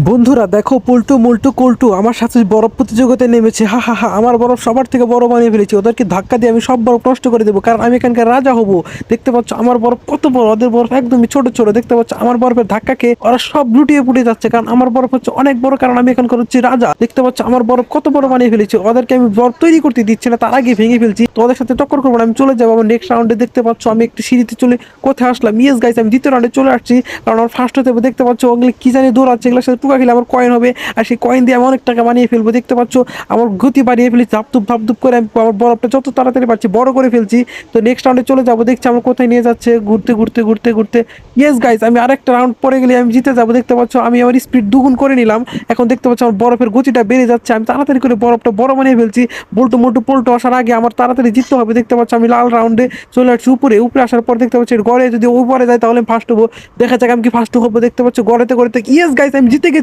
বন্ধুরা দেখো, পল্টু মল্টু কল্টু আমার সাথে বরফ প্রতিযোগিতায় নেমেছে। হা হা হা, আমার বরফ সবার থেকে বড় বানিয়ে ফেলেছি। ওদেরকে ধাক্কা দিয়ে আমি সব বরফ নষ্ট করে দেবো, কারণ আমি এখানকার রাজা হব। দেখতে পাচ্ছ আমার বরফ কত বড়, ওদের বরফ একদমই ছোট ছোট। দেখতে পাচ্ছ আমার বরফের ধাক্কাকে ওরা সব লুটিয়ে পুড়ে যাচ্ছে, কারণ আমার বরফ হচ্ছে অনেক বড়, কারণ আমি এখানকার হচ্ছে রাজা। দেখতে পাচ্ছ আমার বরফ কত বড় বানিয়ে ফেলেছি। ওদেরকে আমি বরফ তৈরি করতে দিচ্ছি না, তার আগে ভেঙে ফেলছি। তো ওদের সাথে টক্কর করবো না, আমি চলে যাবো আমার নেক্সট রাউন্ডে। দেখতে পাচ্ছ আমি একটু সিঁড়িতে চলে কোথায় আসলাম। ইয়েস গাইস, আমি দ্বিতীয় রাউন্ডে চলে আসছি, কারণ আমার ফার্স্ট হতে হবে। দেখতে পাচ্ছ ওগুলো কি জানি দৌড়াচ্ছে, এগুলোর সাথে টুকা খেলে আমার কয়েন হবে, আর সেই কয়েন দিয়ে আমি অনেক টাকা বানিয়ে ফেলবো। দেখতে পাচ্ছ আমার গতি বাড়িয়ে ফেলেছি, ধাপধুপ করে আমি আমার বরফটা যত তাড়াতাড়ি পারছি বড় করে ফেলছি। তো নেক্সট রাউন্ডে চলে যাবো, দেখছি আমার কোথায় নিয়ে যাচ্ছে, ঘুরতে ঘুরতে ঘুরতে ঘুরতে। ইয়েস গাইস, আমি আরেকটা রাউন্ড পরে গেলে আমি জিতে যাবো। দেখতে পাচ্ছ আমি আমার স্পিড দুগুণ করে নিলাম। এখন দেখতে পাচ্ছ আমার বরফের গতিটা বেড়ে যাচ্ছে, আমি তাড়াতাড়ি করে বরফটা বড় বানিয়ে ফেলছি। বল্টু মোটু পল্টু আসার আগে আমার তাড়াতাড়ি জিততে হবে। দেখতে পাচ্ছ আমি লাল রাউন্ডে চলে আসছি উপরে। উপরে আসার পর দেখতে পাচ্ছি গড়ে যদি উপরে যায় তাহলে আমি ফার্স্ট হবো। দেখা যাক আমি কি ফার্স্ট হবো। দেখতে পাচ্ছ গড়েতে গড়েতে, ইয়েস গাইস, আমি জিতে গেছি।